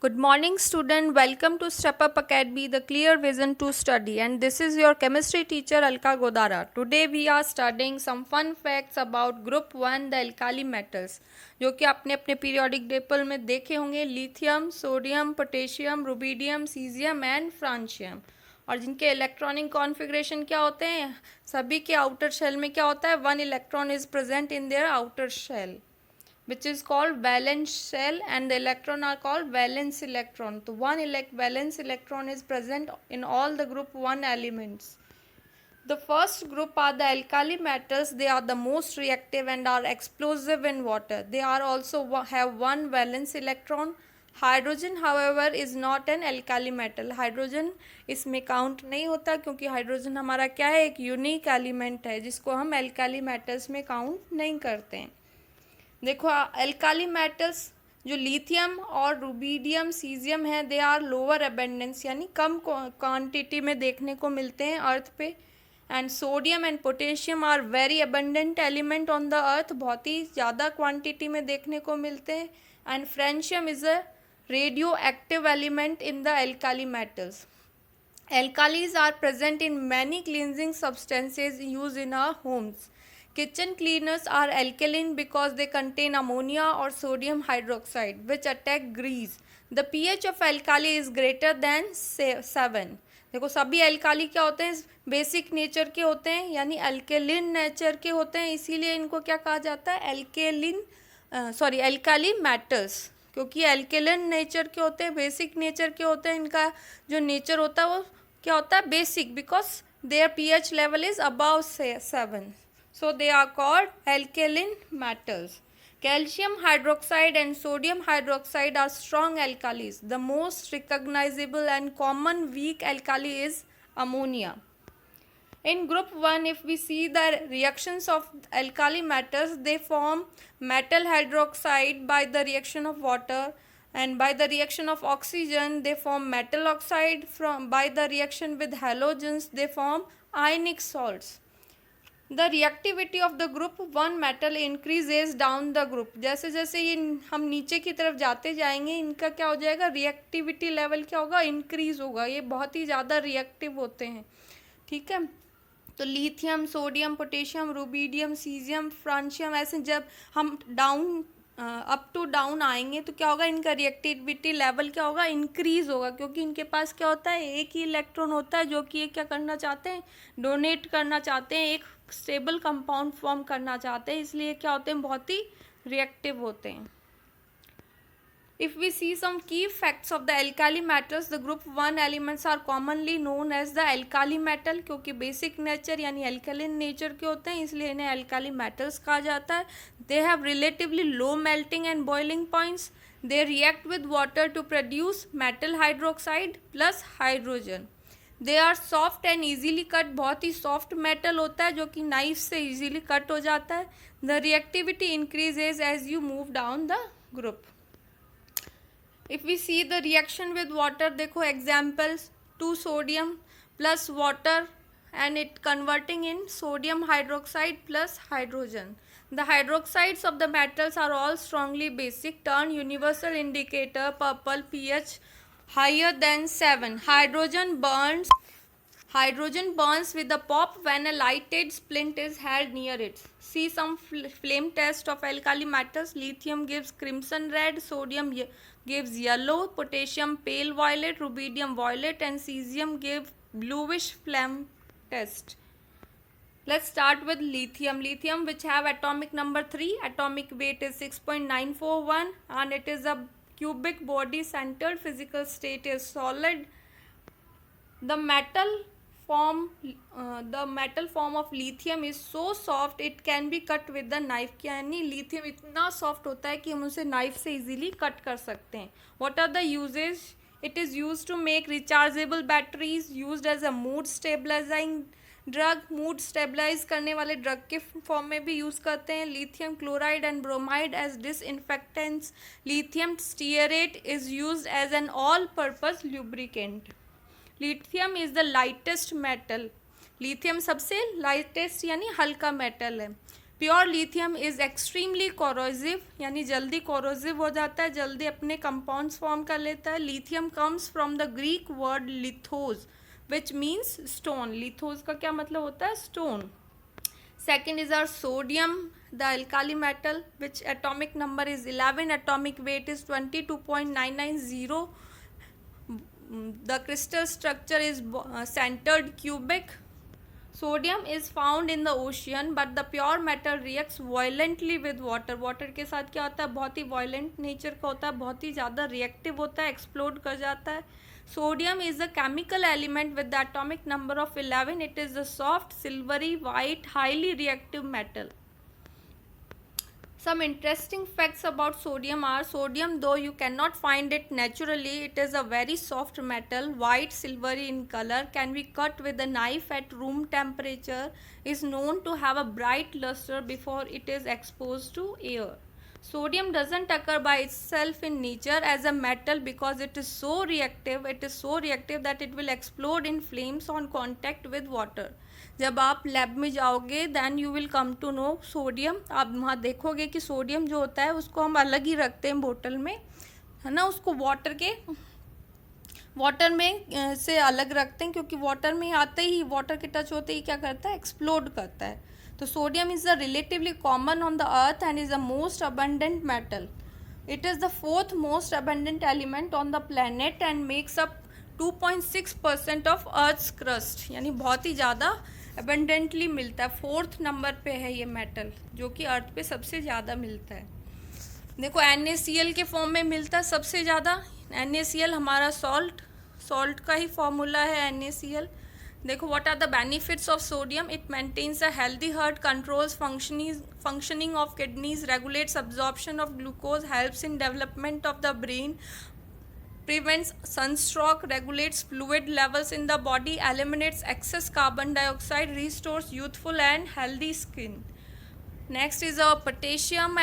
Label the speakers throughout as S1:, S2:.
S1: Good morning, student. Welcome to Step Up Academy, the clear vision to study. And this is your chemistry teacher Alka Godara. Today we are studying some fun facts about Group 1, the alkali metals, जो कि आपने अपने periodic table में देखे होंगे. Lithium, sodium, potassium, rubidium, caesium and francium. और जिनके electronic configuration क्या होते हैं, सभी के आउटर शेल में क्या होता है, one electron is present in their outer shell, which is called valence shell, and the electron are called valence electron. So one valence electron is present in all the group 1 elements. The first group are the alkali metals. They are the most reactive and are explosive in water. They are also have one valence electron. Hydrogen however is not an alkali metal. Hydrogen इसमें count नहीं होता क्योंकि hydrogen हमारा क्या है, एक unique element है जिसको हम alkali metals में काउंट नहीं करते हैं. देखो एल्काली मेटल्स जो लिथियम और रुबीडियम सीजियम है, दे आर लोअर अबेंडेंस यानी कम क्वांटिटी में देखने को मिलते हैं अर्थ पे. And sodium and potassium are very abundant element on the earth, बहुत ही ज़्यादा क्वांटिटी में देखने को मिलते हैं. And francium is a radioactive element in the alkali metals. Alkalis are present in many cleansing substances used in our homes. Kitchen cleaners are alkaline because they contain ammonia or sodium hydroxide which attack grease. The pH of alkali is greater than 7. देखो सभी alkali क्या होते हैं, basic nature के होते हैं यानी अल्केलिन nature के होते हैं, इसीलिए इनको क्या कहा जाता है, alkali metals, क्योंकि अल्केलिन नेचर के होते हैं, बेसिक नेचर के होते हैं. इनका जो नेचर होता है वो क्या होता है, basic, because their pH level is above 7. So they are called alkaline metals. Calcium hydroxide and sodium hydroxide are strong alkalis. The most recognizable and common weak alkali is ammonia. In group 1, if we see the reactions of alkali metals, they form metal hydroxide by the reaction of water, and by the reaction of oxygen they form metal oxide. By the reaction with halogens they form ionic salts. The reactivity of the group 1 metal increases down the group. जैसे जैसे ये हम नीचे की तरफ जाते जाएंगे, इनका क्या हो जाएगा, रिएक्टिविटी लेवल क्या होगा, इंक्रीज होगा. ये बहुत ही ज़्यादा रिएक्टिव होते हैं. ठीक है, तो lithium, sodium, potassium, rubidium, caesium, francium, ऐसे जब हम डाउन अप टू डाउन आएंगे तो क्या होगा, इनका रिएक्टिविटी लेवल क्या होगा, इंक्रीज होगा, क्योंकि इनके पास क्या होता है, एक ही इलेक्ट्रॉन होता है जो कि ये क्या करना चाहते हैं, डोनेट करना चाहते हैं, एक स्टेबल कंपाउंड फॉर्म करना चाहते हैं, इसलिए क्या होते हैं, बहुत ही रिएक्टिव होते हैं. If we see some key facts of the alkali metals, the group 1 elements are commonly known as the alkali metal, क्योंकि basic nature यानी alkaline nature के होते हैं, इसलिए इन्हें alkali metals कहा जाता है. They have relatively low melting and boiling points. They react with water to produce metal hydroxide plus hydrogen. They are soft and easily cut. बहुत ही soft metal होता है जो कि knife से easily cut हो जाता है. The reactivity increases as you move down the group. If we see the reaction with water, देखो examples, 2 sodium plus water and it converting in sodium hydroxide plus hydrogen. The hydroxides of the metals are all strongly basic. Turn universal indicator purple, pH higher than 7. Hydrogen burns with a pop when a lighted splint is held near it. See some flame test of alkali metals. Lithium gives crimson red, sodium gives yellow, potassium pale violet, rubidium violet, and cesium give bluish flame test. Let's start with lithium. Lithium, which have atomic number 3, atomic weight is 6.941, and it is a cubic body centered. Physical state is solid. The metal form of lithium is so soft it can be cut with the knife. यानी lithium इतना soft होता है कि हम उसे knife से easily cut कर सकते हैं. What are the uses? It is used to make rechargeable batteries, used as a mood stabilizing drug. Mood stabilize करने वाले drug के form में भी use करते हैं. Lithium chloride and bromide as disinfectants. Lithium stearate is used as an all-purpose lubricant. Lithium is the lightest metal. Lithium सबसे lightest यानी हल्का मेटल है. Pure lithium is extremely corrosive, यानी जल्दी कोरोसिव हो जाता है, जल्दी अपने कंपाउंड्स फॉर्म कर लेता है. Lithium comes from the Greek word lithos which means stone. Lithos का क्या मतलब होता है? Stone. Second is our sodium, the alkali metal, which atomic number is 11, atomic weight is 22.990. The crystal structure is centered cubic. Sodium is found in the ocean, but the pure metal reacts violently with water. Water के साथ क्या होता है? बहुत ही violent nature का होता है, बहुत ही ज़्यादा reactive होता है, explode कर जाता है. Sodium is a chemical element with the atomic number of 11. It is a soft, silvery, white, highly reactive metal. Some interesting facts about sodium are: sodium, though you cannot find it naturally, it is a very soft metal, white, silvery in color, can be cut with a knife at room temperature, is known to have a bright luster before it is exposed to air. Sodium doesn't occur by itself in nature as a metal because it is so reactive. It is so reactive that it will explode in flames on contact with water. जब आप lab में जाओगे then you will come to know sodium. आप वहाँ देखोगे कि sodium जो होता है उसको हम अलग ही रखते हैं बोतल में, है ना, उसको वाटर में से अलग रखते हैं, क्योंकि वाटर में आते ही, वाटर के टच होते ही क्या करता है? एक्सप्लोड करता है. तो sodium is a relatively common on the earth and is the most abundant metal. It is the fourth most abundant element on the planet and makes up 2.6% of earth's crust, यानी बहुत ही ज़्यादा abundantly मिलता है. 4th number पे है ये metal, जो कि अर्थ पे सबसे ज़्यादा मिलता है. देखो NaCl के फॉर्म में मिलता है सबसे ज़्यादा. NaCl हमारा सॉल्ट का ही फॉर्मूला है NaCl. देखो what are the benefits of sodium. It maintains a healthy heart, controls functioning of kidneys, regulates absorption of glucose, helps in development of the brain, prevents sunstroke, regulates fluid levels in the body, eliminates excess carbon dioxide, restores youthful and healthy skin. Next is our potassium.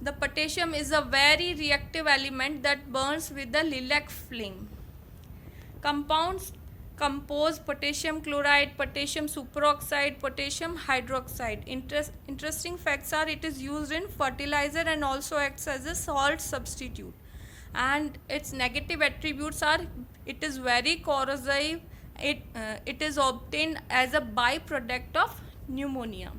S1: The potassium is a very reactive element that burns with the lilac flame. Compounds compose potassium chloride, potassium superoxide, potassium hydroxide. Interesting facts are it is used in fertilizer and also acts as a salt substitute. And its negative attributes are it is very corrosive, it is obtained as a byproduct of pneumonia.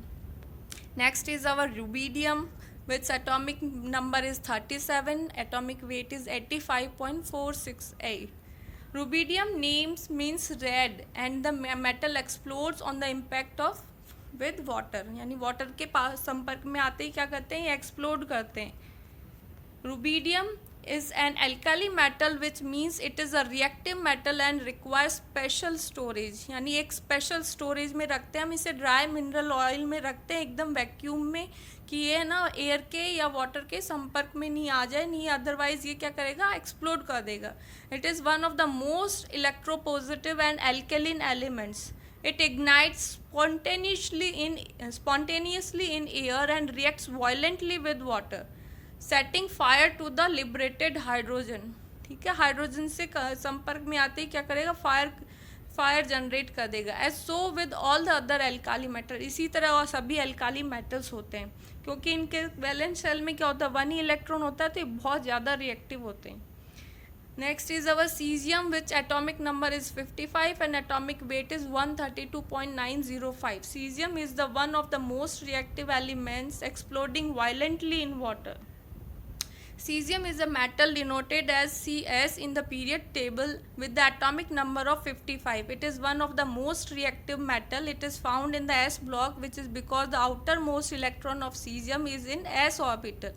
S1: Next is our rubidium, which atomic number is 37, atomic weight is 85.468. Rubidium names means red and the metal explodes on the impact of with water, यानी water के पास संपर्क में आते ही क्या करते हैं? ये explode करते हैं. Rubidium is an alkali metal which means it is a reactive metal and requires special storage, यानी एक स्पेशल स्टोरेज में रखते हैं हम इसे. ड्राई मिनरल ऑयल में रखते हैं एकदम वैक्यूम में, कि ये ना एयर के या वाटर के संपर्क में नहीं आ जाए, नहीं अदरवाइज ये क्या करेगा? एक्सप्लोड कर देगा. It is one of the most electropositive and alkaline elements. It ignites spontaneously in air and reacts violently with water, setting fire to the liberated hydrogen. ठीक है, हाइड्रोजन से संपर्क में आते ही क्या करेगा? फायर जनरेट कर देगा. As so with all the other alkali metal. इसी तरह और सभी एल्काली मेटल्स होते हैं, क्योंकि इनके वैलेंस शेल में क्या होता है? 1 ही इलेक्ट्रॉन होता है, तो ये बहुत ज़्यादा रिएक्टिव होते हैं. Next is our cesium, which atomic number is 55 and atomic weight is 132.905. Cesium is the one of the most reactive elements, exploding violently in water. Cesium is a metal denoted as Cs in the period table with the atomic number of 55. It is one of the most reactive metal. It is found in the s block, which is because the outermost electron of cesium is in s orbital.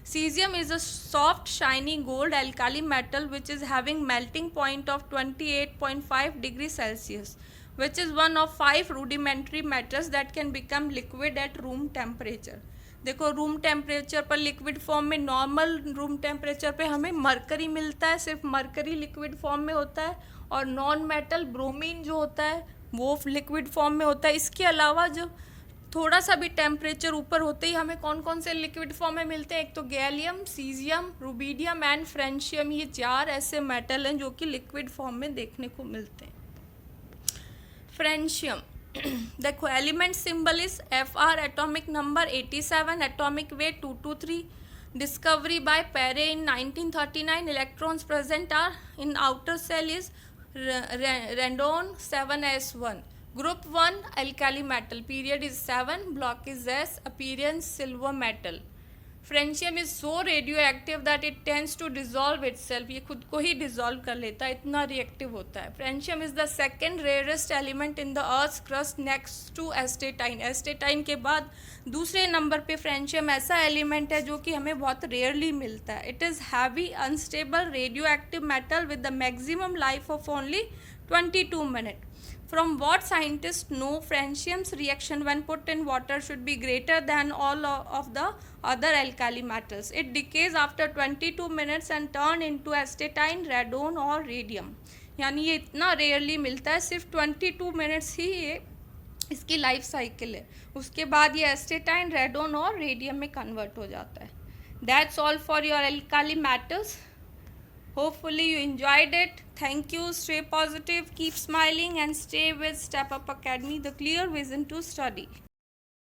S1: Cesium is a soft, shiny gold alkali metal which is having melting point of 28.5 degrees Celsius, which is one of 5 rudimentary metals that can become liquid at room temperature. देखो room temperature पर liquid form में, normal room temperature पे हमें mercury मिलता है, सिर्फ mercury liquid form में होता है, और नॉन मेटल ब्रोमीन जो होता है वो लिक्विड फॉर्म में होता है. इसके अलावा जो थोड़ा सा भी टेम्परेचर ऊपर होते ही हमें कौन कौन से लिक्विड फॉर्म में मिलते हैं? एक तो gallium, caesium, rubidium and francium. ये 4 ऐसे मेटल हैं जो कि लिक्विड फॉर्म में देखने को मिलते हैं. फ्रेंशियम देखो element symbol is Fr, atomic number 87, atomic weight 223, discovery by Perry in 1939. Electrons present are in outer cell is radon 7s1. Group 1 alkali metal, period is 7, block is S, appearance silver metal. Francium is so radioactive that it tends to dissolve itself, ये खुद को ही dissolve कर लेता है, इतना reactive होता है. Francium is the second rarest element in the earth crust next to astatine. Astatine के बाद दूसरे नंबर पे फ्रेंशियम ऐसा एलिमेंट है जो कि हमें बहुत रेयरली मिलता है. It is heavy unstable radio active metal with the maximum life of only 22 minute. From what scientists know, francium's reaction when put in water should be greater than all of the other alkali metals. It decays after 22 minutes and turn into astatine, radon और radium. यानी ये इतना rarely मिलता है, सिर्फ 22 minutes ही ये इसकी life cycle है, उसके बाद ये एस्टेटाइन, रेडोन और रेडियम में कन्वर्ट हो जाता है. That's all for your alkali metals. Hopefully you enjoyed it. Thank you. Stay positive, keep smiling and stay with Step Up Academy, the clear vision to study.